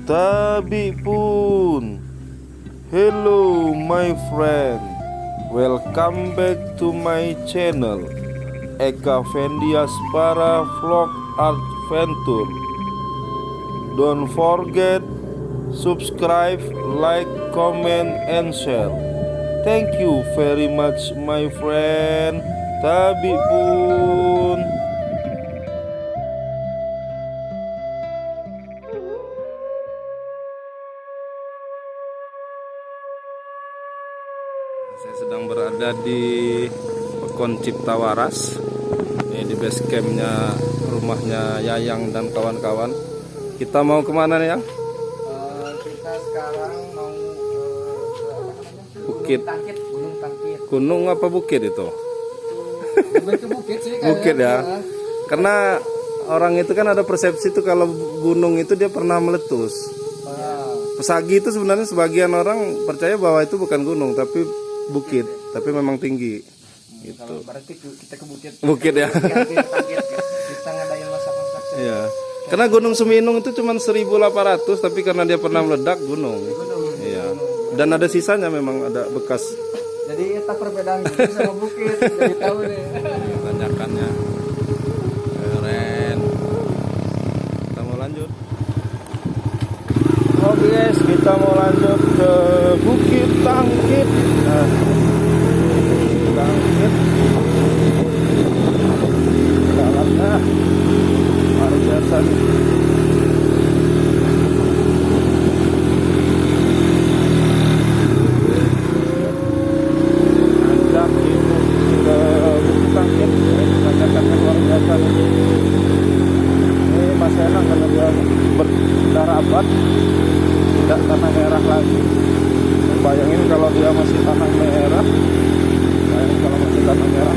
Tabi pun. Hello my friend, welcome back to my channel Eka Fendiaspara Vlog Adventure. Don't forget subscribe, like, comment, and share. Thank you very much my friend. Tabi pun. Saya sedang berada di Pekon Cipta Waras. Ini di base campnya rumahnya Yayang dan kawan-kawan. Kita mau kemana nih, Yang? Kita sekarang mau ke Bukit. Gunung Tangkit. Gunung apa bukit itu? Lebih ke bukit sih kayaknya. Bukit ya. Karena orang itu kan ada persepsi tuh kalau gunung itu dia pernah meletus. Pesagi itu sebenarnya sebagian orang percaya bahwa itu bukan gunung tapi bukit, tapi memang tinggi. Gitu. Berarti kita ke bukit. Bukit ya. Kita ngadain masak-masak. Iya. Karena Gunung Seminung itu cuma 1.800, tapi karena dia pernah meledak gunung. Iya. Dan ada sisanya, memang ada bekas. Jadi kita perbedaan bukit sama bukit. Jadi tahu nih. Tanyakannya. Keren. Kita mau lanjut. Oke guys, kita mau lanjut ke Bukit Tangkit. Nah, Bukit Tangkit. Jalannya luar biasa nih. Ajak ibu ke Bukit Tangkit. Tanyakannya luar biasa nih. Ini masih enak karena dia berdarabat, tidak tanah merah lagi. Bayangin kalau dia masih tanah merah. Bayangin kalau masih tanah merah.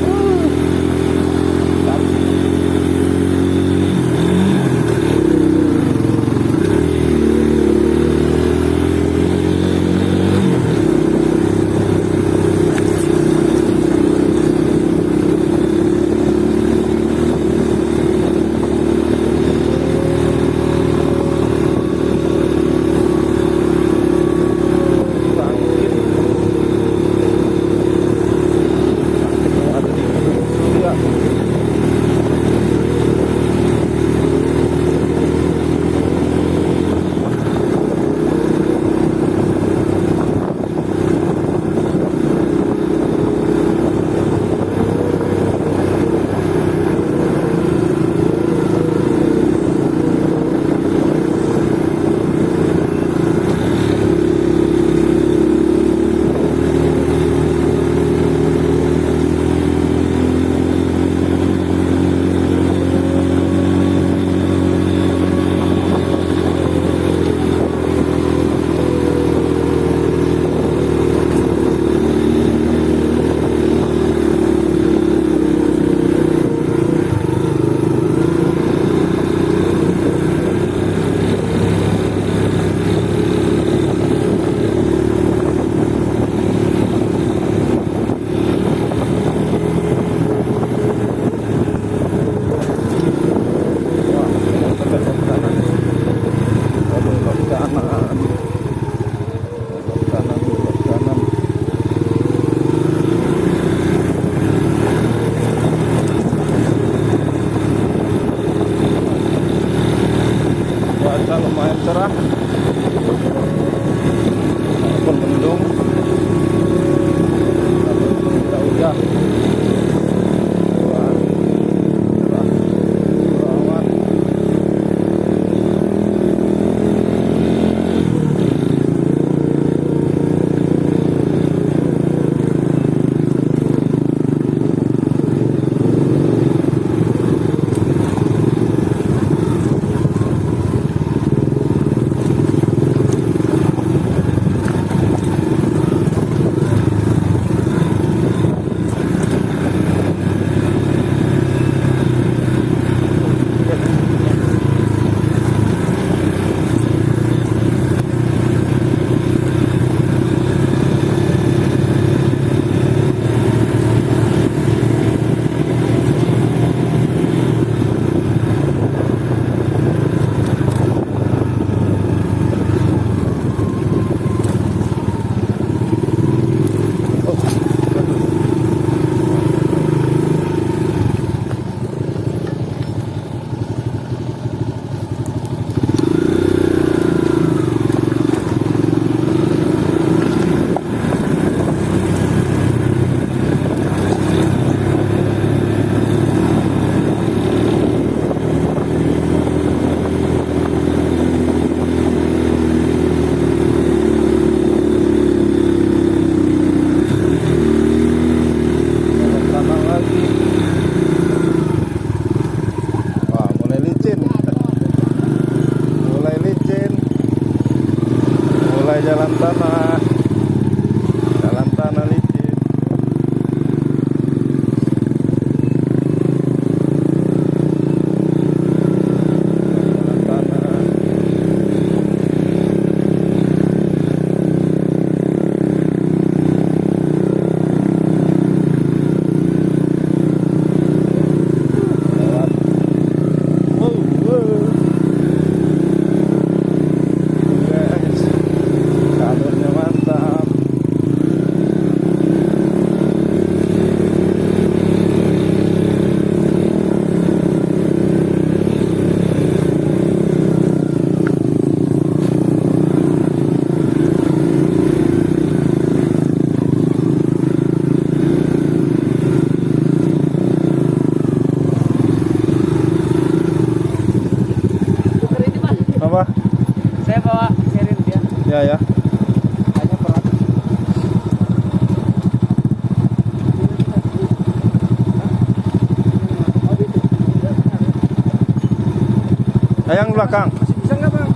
Yang belakang. Bisa nggak bang?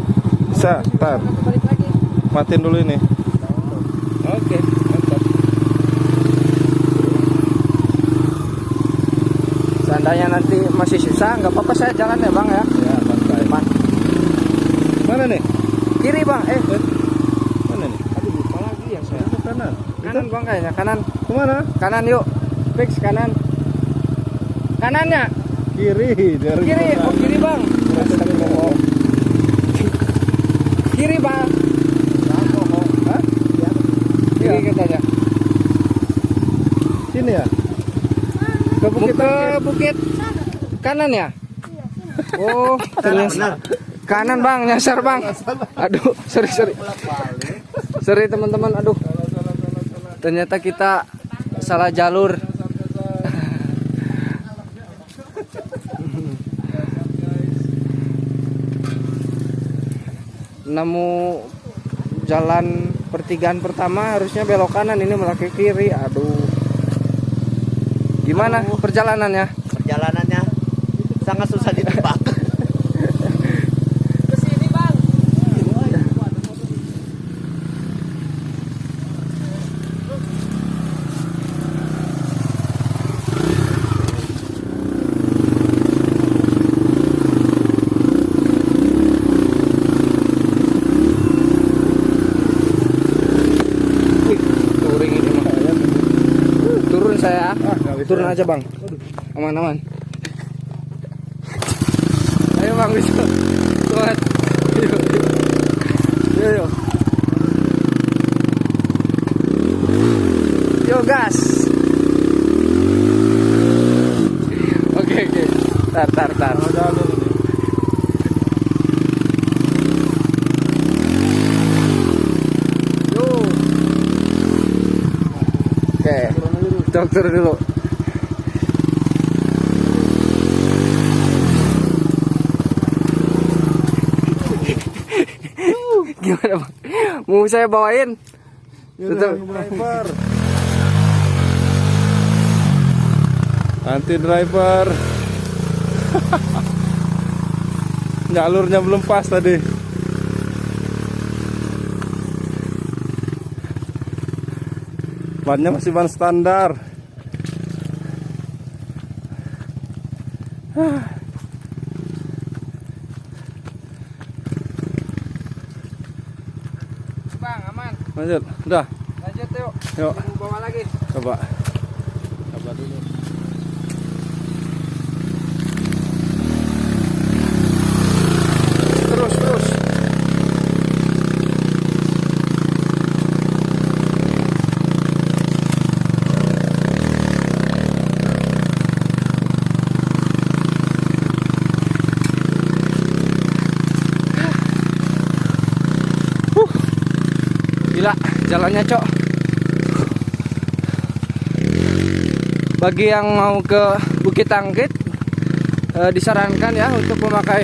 Bisa, tar. Balik lagi. Matiin dulu ini. Oke, mantap. Seandainya nanti masih susah, nggak apa-apa saya jalan ya bang ya. Ya, santai. Depan. Mana nih? Kiri bang, Mana nih? aduh lupa lagi ya saya. Ke kanan. Kanan bang kayaknya, kanan. Kemana? Kanan yuk, fix kanan. Kanannya, Kiri. Dari kiri, sana. oh kiri bang. Astagfirullah. Kiri bang. Hah? Kiri katanya. Sini ya? Ke bukit kanan ya? Oh, ternyata kanan bang, nyasar bang. Aduh, sorry. Sorry teman-teman, aduh. Ternyata kita salah jalur. Nemu jalan pertigaan pertama harusnya belok kanan, ini malah ke kiri. Aduh. Gimana perjalanannya? Perjalanannya sangat susah ditebak. Kesini bang. Wih, touring ini mah. Turun saya. Nggak bisa. Turun aja bang. Aman. Ayo bang, bisa. Kuat. Yo. Yo gas. Oke. Tar. Kalau jalur ini. Yo. Oke. Dokter dulu. Gimana bang? Mau saya bawain? Tetap. Driver. Anti driver. Jalurnya belum pas tadi. Bannya masih ban standar. Bang, aman. Lanjut, udah. Lanjut yuk. Yuk. Mau bawa lagi. Coba. Coba dulu. Terus. Gila, jalannya cok. Bagi yang mau ke Bukit Tangkit, disarankan ya untuk memakai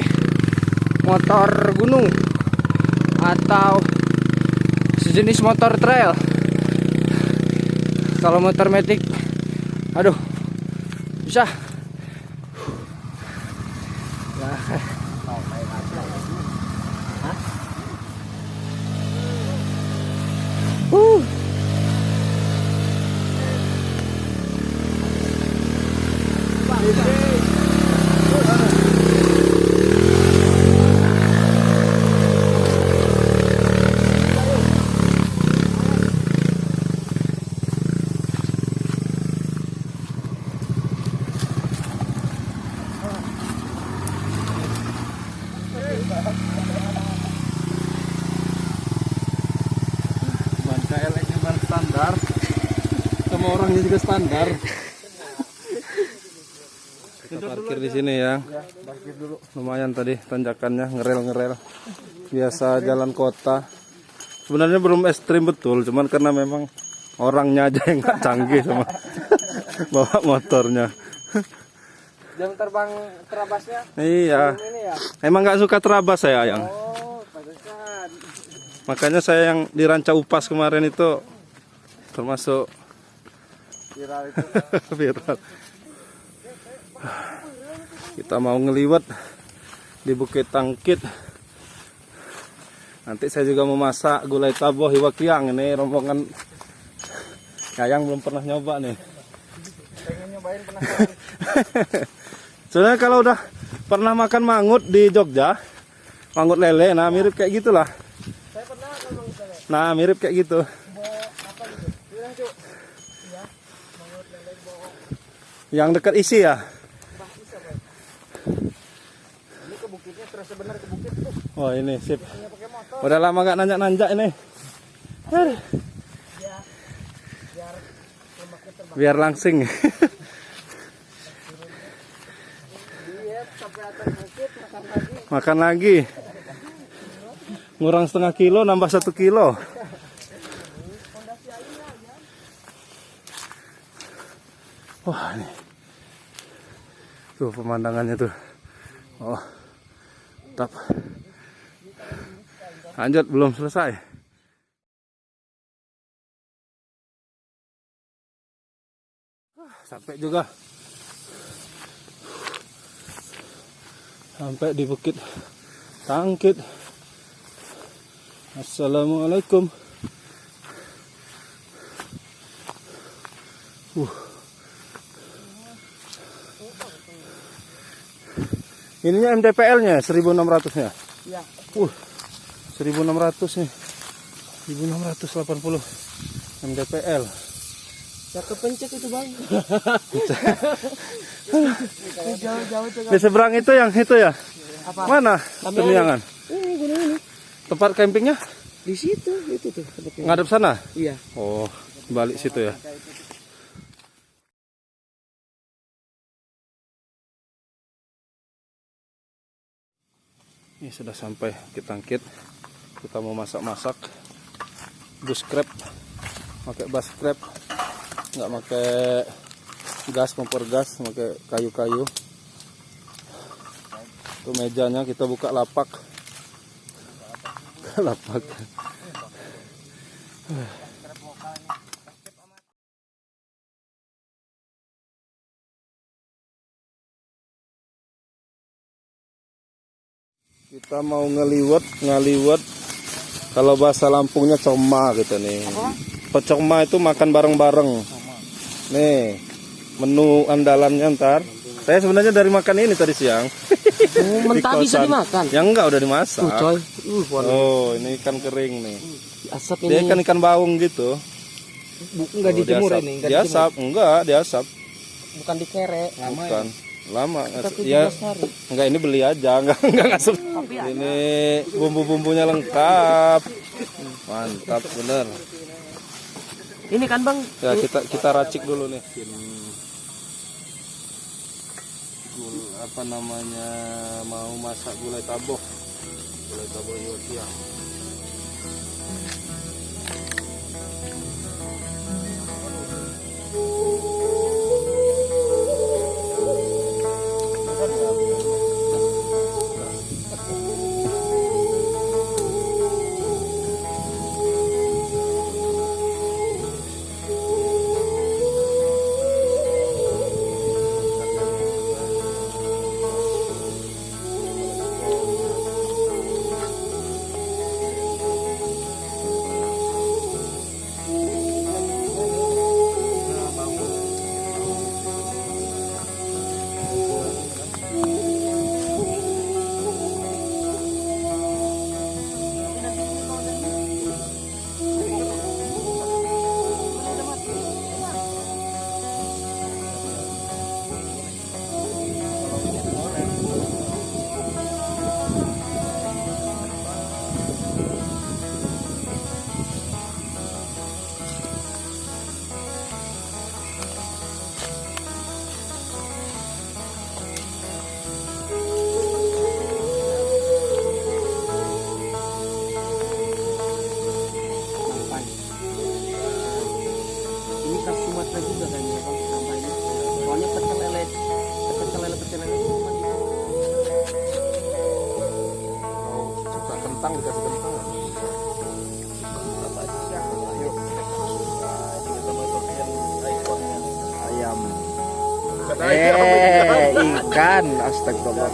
motor gunung atau sejenis motor trail. Kalau motor metik, aduh, bisa. Ban KLX nya ban standar. Sama orangnya juga standar. Kita parkir di sini ya. Parkir dulu. Lumayan tadi tanjakannya, ngerel. Biasa jalan kota. Sebenarnya belum ekstrim betul, cuman karena memang orangnya aja yang nggak canggih sama bawa motornya. Jam terbang terabasnya Iya, ini ya. emang nggak suka terabas saya yang. Oh, pantesan. Makanya saya yang di Ranca Upas kemarin itu termasuk Viral itu. viral. Kita mau ngeliwat di Bukit Tangkit. Nanti saya juga mau masak gulai taboh Iwakiang. Ini rombongan Kayang belum pernah nyoba nih. Pengen nyobain penasaran. Soalnya kalau udah pernah makan mangut di Jogja, mangut lele, nah mirip kayak gitulah. Saya pernah makan mangut lele. Nah mirip kayak gitu. Apa gitu? Bilang Cuk. Iya. Mangut lele bawa Yang dekat isi ya. basis apa? Ini ke bukitnya terasa benar ke bukit tuh. Wah ini sip. Hanya pakai motor. Udah lama gak nanjak-nanjak ini. Biar lemaknya terbakar. Biar langsing. Iya, sampai atas bukit makan lagi. Makan lagi. Ngurang setengah kilo, nambah 1 kilo. Wah ini. Tuh pemandangannya tuh. Oh. Mantap. Lanjut, belum selesai. Sampai juga. Sampai di Bukit Tangkit. Assalamualaikum. Ininya MDPL-nya 1600-nya. Iya. 1600 nih. 1680 MDPL. Ya kepencet itu bang. Jauh-jauh tuh. Di seberang itu yang itu ya. Apa? Mana Temiangan? Ini gunung ini. Tempat campingnya Di situ itu tuh. Tempatnya. ngadep sana. Iya. Oh, balik situ ya. Ini sudah sampai Bukit Tangkit. Kita mau masak-masak. Bus scrap. Pakai bus scrap. Nggak pakai gas, kompor gas, pakai kayu-kayu. Itu mejanya kita buka lapak. Lapak. Kita mau ngaliwet. Kalau bahasa Lampungnya coma gitu nih. Pecoma itu makan bareng-bareng. Nih, menu andalannya ntar. Saya sebenarnya dari makan ini tadi siang. Mentah Di bisa kosan. dimakan. Yang enggak udah dimasak. Coy. Oh, ini ikan kering nih. Asap Dia ini. kan ikan baung gitu. Enggak dijemur diasap. ini. Enggak Diasap, enggak, diasap. Bukan dikerek. Bukan. Lama. Kita Ya, 17 hari. enggak ini beli aja, enggak ngasup. Ini bumbu-bumbunya lengkap. Mantap bener. Ini kan bang. Ya kita racik dulu nih. Apa namanya, mau masak gulai taboh Iwakiang. Kentang dikasih kentang. Ayam. Ikan. Ikan. Astagfirullah.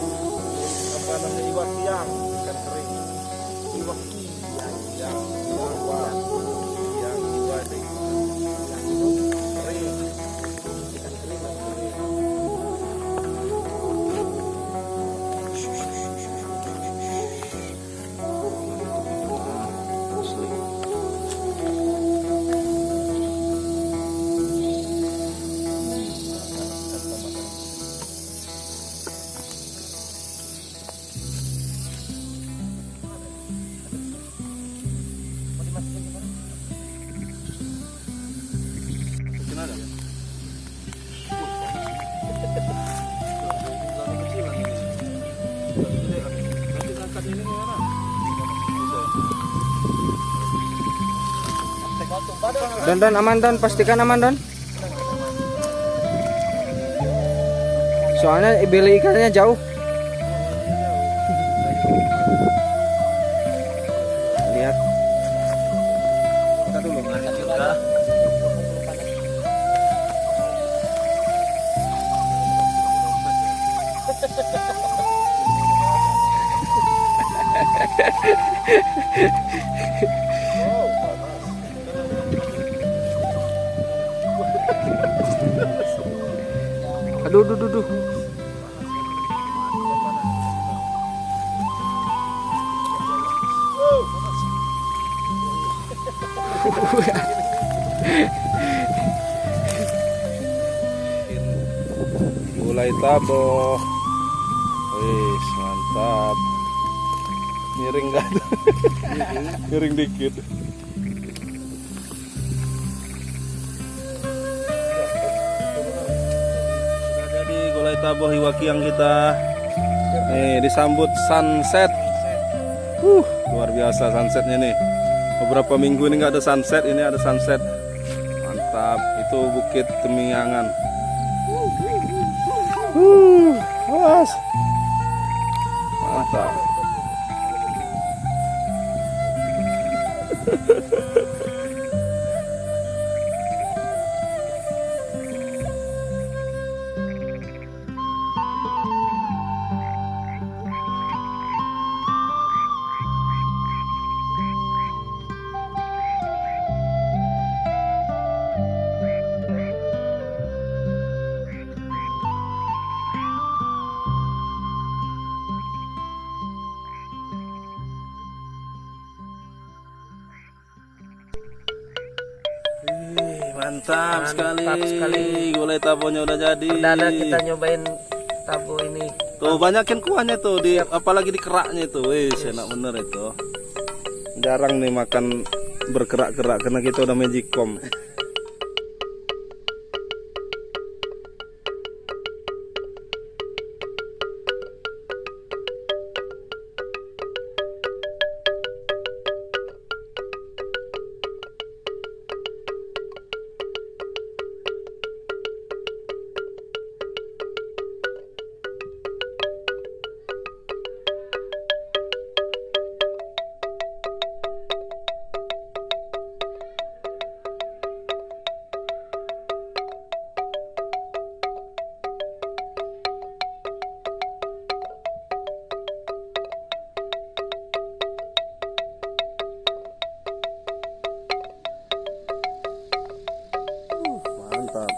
Don aman Don, pastikan aman Don. Soalnya beli ikannya jauh. Lihat. Kita dulu angkat juga. Aduh. Gulai taboh. Wih, mantap. Miring gak ada? Miring dikit. Sudah jadi gulai taboh iwaki yang kita nih disambut sunset. Luar biasa sunsetnya nih. Beberapa minggu ini nggak ada sunset, ini ada sunset. Mantap, itu Bukit Temiangan. Was. Mantap. Mantap sekali. Gulai tabohnya udah jadi. Perdana kita nyobain taboh ini. Tuh banyakin kuahnya tuh di apalagi di keraknya itu. Wih, enak bener itu. Jarang nih makan berkerak-kerak karena kita udah magicom. Mantap.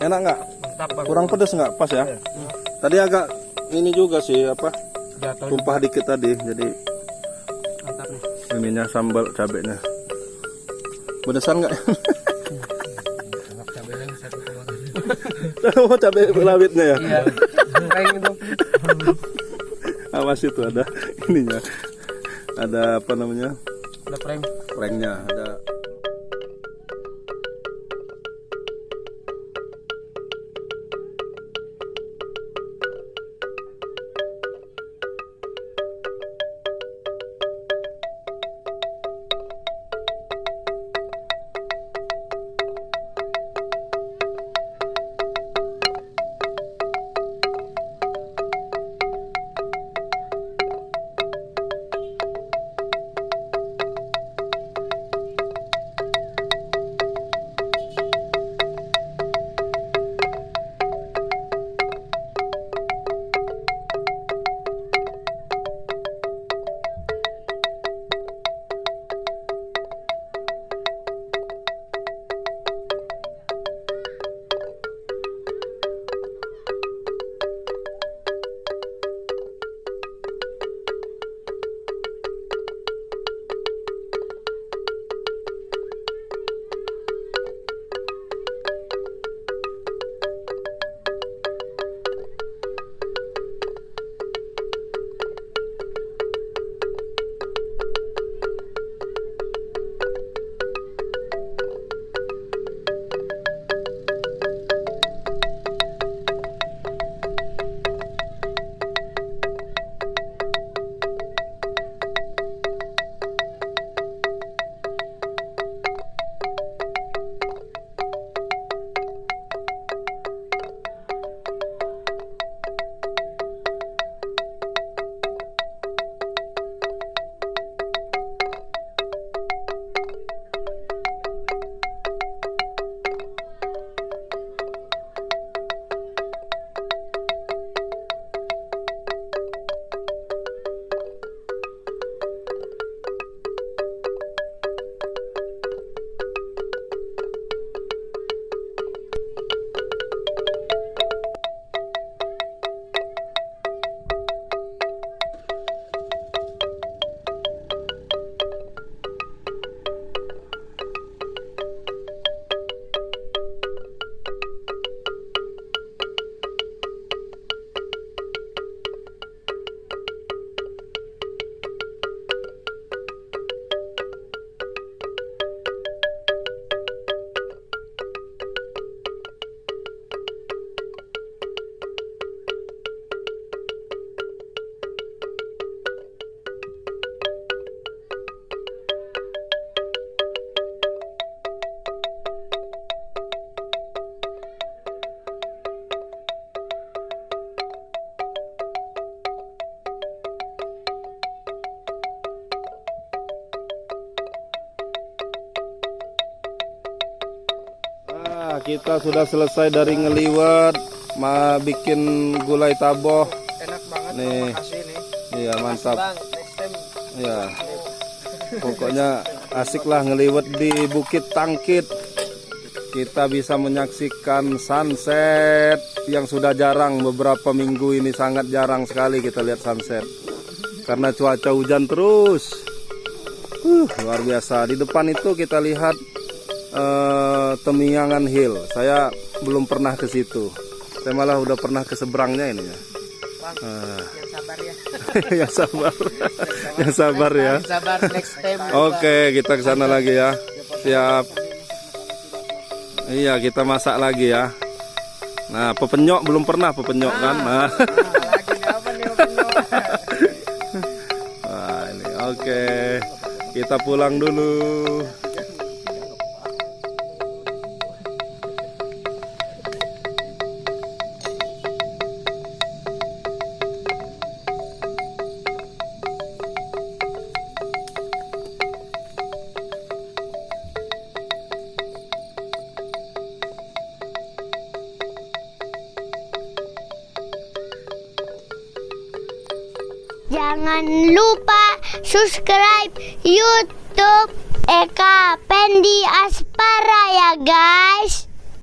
Enak nggak? Kurang pedas nggak? Pas ya. Tadi agak ini juga sih apa? Tumpah dikit tadi. Jadi ininya sambal cabenya. Pedesan nggak? Oh, cabai rawitnya ya? Iya. Awas itu ada ininya. Ada apa namanya? Ada prank. Pranknya ada. Nah, kita sudah selesai dari ngeliwet, bikin gulai taboh. Enak banget. Nih. Makasih nih. Iya, mantap. Bang, next time. Ya. Pokoknya asik lah ngeliwet di Bukit Tangkit. Kita bisa menyaksikan sunset yang sudah jarang, beberapa minggu ini sangat jarang sekali kita lihat sunset. Karena cuaca hujan terus. Luar biasa. Di depan itu kita lihat Temiangan Hill. Saya belum pernah ke situ. Saya malah udah pernah ke seberangnya ini ya. Bang, yang sabar ya. Yang sabar. Yang sabar ya. Sabar next time. Oke, kita ke sana lagi ya. Siap. Iya, kita masak lagi ya. Nah, pepenyok belum pernah pepenyok kan. Nah. Lagi apa nih pepenyok? Nah, ini oke. Kita pulang dulu. Jangan lupa subscribe YouTube Eka Pendi Aspara ya guys.